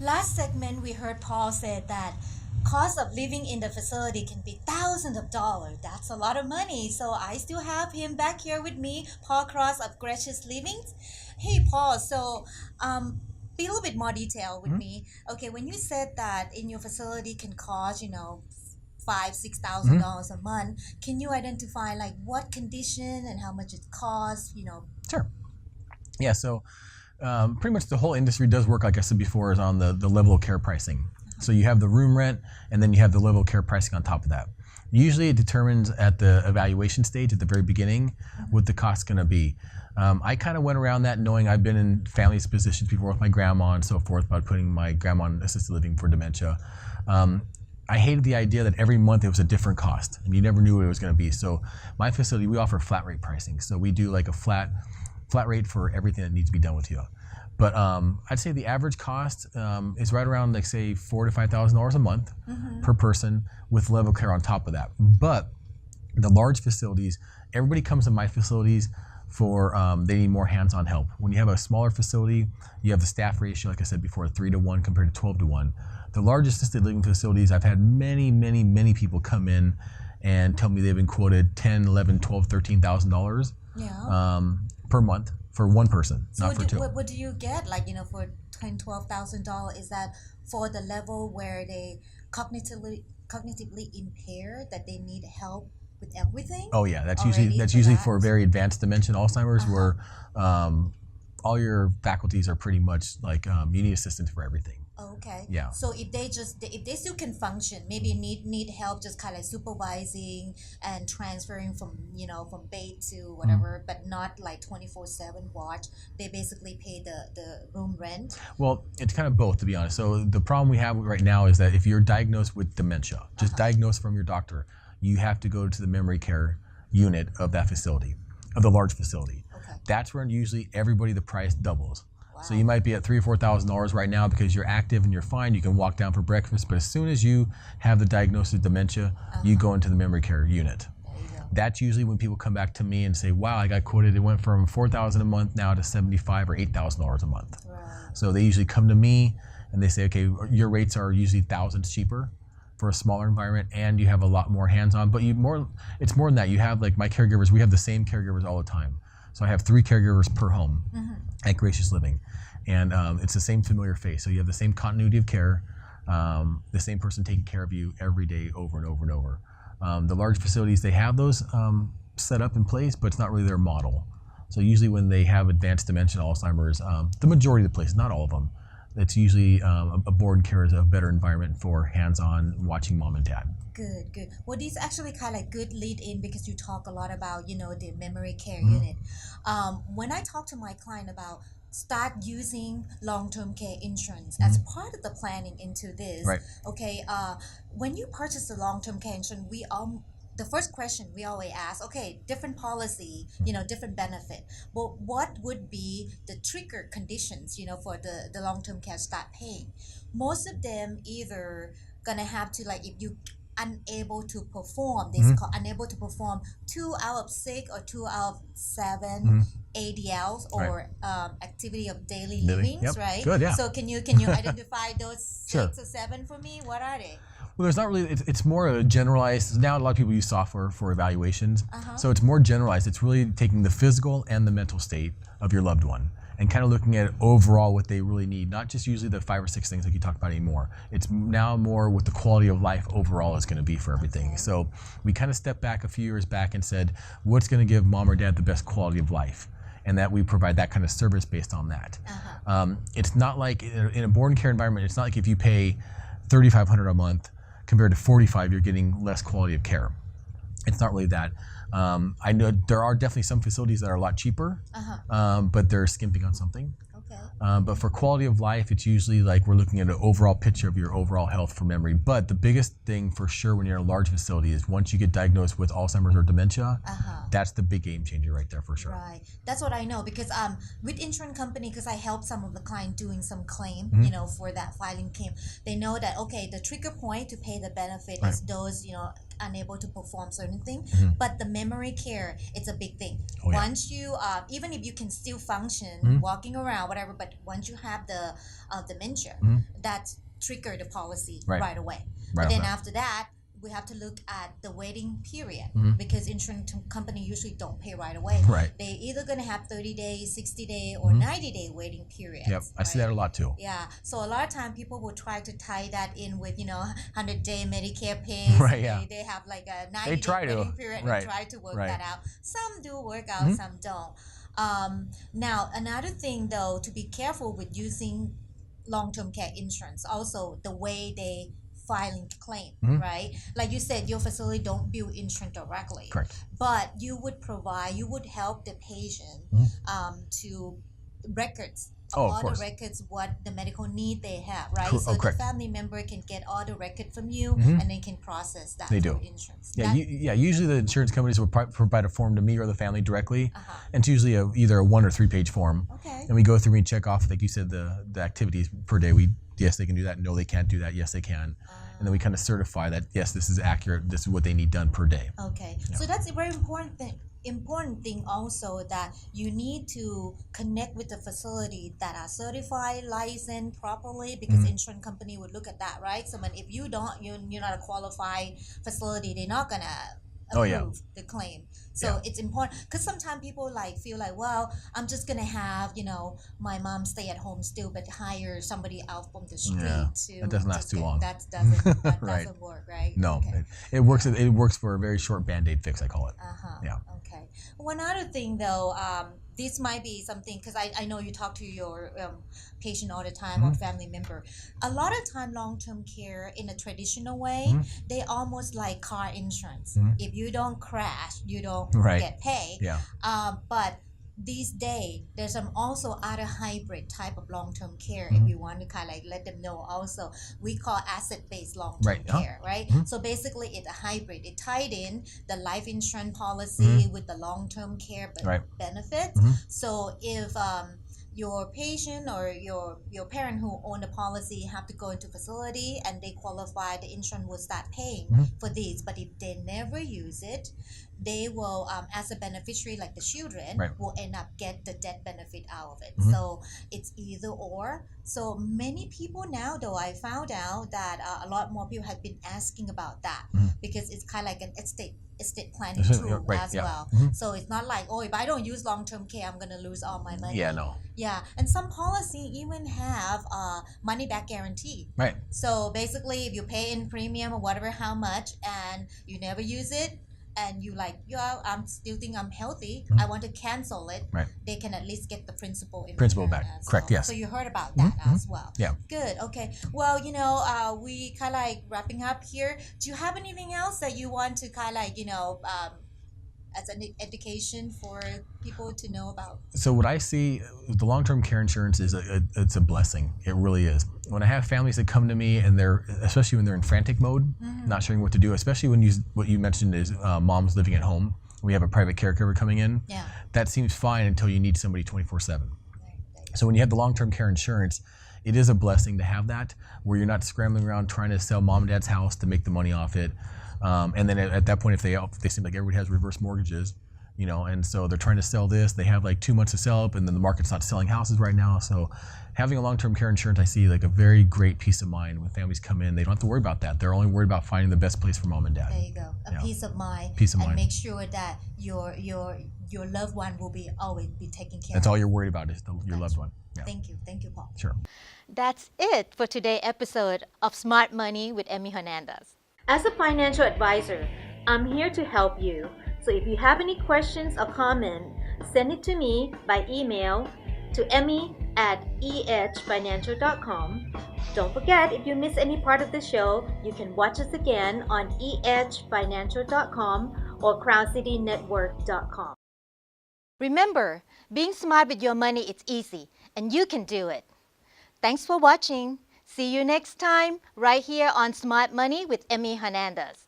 Last segment, we heard Paul said that cost of living in the facility can be thousands of dollars. That's a lot of money. So I still have him back here with me, Paul Krause of Gracious Livings. Hey, Paul. So, be a little bit more detail with Mhm. me. Okay, when you said that in your facility can cost, five, six thousand Mhm. dollars a month, can you identify like what condition and how much it costs? Sure. Yeah. So pretty much the whole industry does work, like I said before, is on the level of care pricing. So you have the room rent, and then you have the level of care pricing on top of that. Usually, it determines at the evaluation stage at the very beginning what the cost's going to be. I kind of went around that knowing I've been in families positions before with my grandma and so forth about putting my grandma on assisted living for dementia. Um, I hated the idea that every month it was a different cost and you never knew what it was going to be. So my facility, we offer flat rate pricing. So we do like a flat rate for everything that needs to be done with you. But I'd say the average cost is right around like say $4,000 to $5,000 a month per person with level care on top of that. But the large facilities, everybody comes to my facilities for they need more hands-on help. When you have a smaller facility, you have the staff ratio, like I said before, 3 to 1 compared to 12 to 1. The large assisted living facilities, I've had many people come in and tell me they've been quoted $10, $11, $12, $13,000 Yeah. per month for one person, So not for two. what do you get like for $10,000, $12,000? Is that for the level where they cognitively impaired that they need help with everything Oh yeah, that's usually already that's for usually that? for very advanced dementia and Alzheimer's, Uh-huh. where um, all your faculties are pretty much like you need assistance for everything. Okay. Yeah. So if they still can function, maybe need help just kind of supervising and transferring from from bed to Mhm. whatever, but not like 24/7 watch. They basically pay the room rent. Well, it's kind of both, to be honest. So the problem we have right now is that if you're diagnosed with dementia, just Uh-huh. diagnosed from your doctor, you have to go to the memory care unit of that facility, of the large facility. Okay. That's where usually everybody the price doubles. So you Wow. might be at $3,000 or $4,000 right now because you're active and you're fine. You can walk down for breakfast, but as soon as you have the diagnosis of dementia, you Uh-huh. go into the memory care unit. There you go. That's usually when people come back to me and say, "Wow, I got quoted. It went from $4,000 a month now to $75 or $8,000 a month." Right. So they usually come to me and they say, "Okay, your rates are usually thousands cheaper for a smaller environment, and you have a lot more hands-on." But it's more than that. You have like my caregivers. We have the same caregivers all the time. So I have 3 caregivers per home at Gracious Living, and it's the same familiar face. So you have the same continuity of care, the same person taking care of you every day, over and over and over. The large facilities, they have those set up in place, but it's not really their model. So usually when they have advanced dementia, Alzheimer's, the majority of the places, not all of them, it's usually a board and care is a better environment for hands-on watching mom and dad. Good, good. Well, this actually kind of good lead in because you talk a lot about, the memory care Mhm. unit. When I talk to my client about start using long-term care insurance as part of the planning into this, Right. okay, when you purchase the long-term care insurance, the first question we always ask, okay, different policy, different benefit, but what would be the trigger conditions, for the long-term care start paying? Most of them either gonna have to like if you unable to perform this Mhm. unable to perform 2 out of 6 or 2 out of 7 Mhm. ADLs Right. or activity of daily Living. livings, Yep. right? Good. Yeah. So can you identify those Sure. 6 or 7 for me? What are they? Well, there's not really. It's more a generalized. Now a lot of people use software for evaluations, Uh-huh. so it's more generalized. It's really taking the physical and the mental state of your loved one and kind of looking at overall what they really need, not just usually the 5 or 6 things like you talked about anymore. It's now more what the quality of life overall is going to be for everything. Okay. So we kind of stepped back a few years back and said, what's going to give mom or dad the best quality of life? And that we provide that kind of service based on that. It's not like in a board and care environment, it's not like if you pay $3,500 a month compared to 45, you're getting less quality of care. It's not really that. I know there are definitely some facilities that are a lot cheaper, but they're skimping on something. Okay. But for quality of life, it's usually like we're looking at an overall picture of your overall health for memory. But the biggest thing for sure when you're in a large facility is once you get diagnosed with Alzheimer's or dementia, that's the big game changer right there for sure. Right. That's what I know because with insurance company because I help some of the client doing some claim, for that filing claim. They know that okay, the trigger point to pay the benefit Right. is those, unable to perform certain things. Mhm. But the memory care, it's a big thing. Oh, yeah. Once you, even if you can still function, Mhm. walking around, whatever, but once you have the dementia, Mhm. that trigger the policy Right. right away. Right But off then that. after that, we have to look at the waiting period Mhm. because insurance company usually don't pay right away. Right. They either gonna have 30 days, 60-day, or Mhm. 90-day waiting periods. Yep. I see that a lot too. Yeah, so a lot of time people will try to tie that in with 100-day Medicare pays. Right, And yeah. they have like a They 90-day try to. waiting period Right. and try to work Right. that out. Some do work out, Mhm. some don't. Now another thing though to be careful with using long-term care insurance, also the way they filing claim, Mhm. right? Like you said, your facility don't bill insurance directly, Correct. but you would help the patient Mhm. to records Oh, of all the course. records what the medical need they have, right? So the Correct. family member can get all the record from you Mhm. and they can process that They through do. insurance. Yeah, usually the insurance companies will provide a form to me or the family directly, and it's usually either a 1 or 3 page form. Okay. And we go through and check off, like you said, the activities per day. Yes, they can do that. No, they can't do that. Yes, they can. And then we kind of certify that yes, this is accurate. This is what they need done per day. Okay, Yeah. so that's a very important thing also, that you need to connect with the facility that are certified, licensed properly, because Mhm. insurance company would look at that, right? So when if you're not a qualified facility, they're not gonna Oh, yeah. approve the claim. So Yeah. it's important because sometimes people feel like, well, I'm just gonna have my mom stay at home still, but hire somebody out from the street Yeah, to that doesn't last just too long. that doesn't Right. work, right? No, Okay. it works. It works for a very short band-aid fix, I call it. Yeah. Okay. One other thing, though, this might be something because I know you talk to your patient all the time or Mhm. family member. A lot of time, long-term care in a traditional way, Mhm. they almost like car insurance. Mhm. If you don't crash, you don't Right. get paid. Yeah. But these days, there's some also other hybrid type of long-term care. Mhm. If you want to kind of let them know, also we call asset-based long-term Right. Uh-huh. care, right? Mhm. So basically, it's a hybrid. It tied in the life insurance policy with the long-term care Right. benefits. Mhm. So if your patient or your parent who own the policy have to go into facility and they qualify, the insurance will start paying for these. But if they never use it, they will, as a beneficiary, like the children, Right. will end up get the death benefit out of it. Mhm. So it's either or. So many people now, though, I found out that a lot more people have been asking about that because it's kind of like an estate planning tool Right, as yeah. well. Mhm. So it's not like, oh, if I don't use long-term care, I'm gonna lose all my money. Yeah, no. Yeah, and some policy even have money back guarantee. Right. So basically, if you pay in premium or whatever, how much, and you never use it, and you I'm still think I'm healthy, I want to cancel it. Right. They can at least get the principal in Principal return back. as Correct, well. yes. So you heard about that as well. Yeah. Good. Okay. Well, we kind of like wrapping up here. Do you have anything else that you want to kind of like as an education for people to know about? So what I see, the long-term care insurance is it's a blessing. It really is. When I have families that come to me and especially when they're in frantic mode, not sure what to do, especially when what you mentioned is moms living at home. We have a private caregiver coming in. Yeah. That seems fine until you need somebody 24/7. So when you have the long-term care insurance, it is a blessing to have that, where you're not scrambling around trying to sell mom and dad's house to make the money off it. And then at that point, if they seem like everybody has reverse mortgages, and so they're trying to sell this, they have like 2 months to sell up, and then the market's not selling houses right now. So having a long-term care insurance, I see like a very great peace of mind when families come in. They don't have to worry about that. They're only worried about finding the best place for mom and dad. There you go. A Yeah. peace of mind. Peace of and mind. make sure that your loved one will always be taken care That's of. all you're worried about is your loved one. Yeah. Thank you, Paul. Sure. That's it for today's episode of Smart Money with Emmy Hernandez. As a financial advisor, I'm here to help you. So if you have any questions or comment, send it to me by email to emmy@ehfinancial.com. Don't forget, if you miss any part of the show, you can watch us again on ehfinancial.com or crowdcitynetwork.com. Remember, being smart with your money is easy, and you can do it. Thanks for watching. See you next time right here on Smart Money with Emmy Hernandez.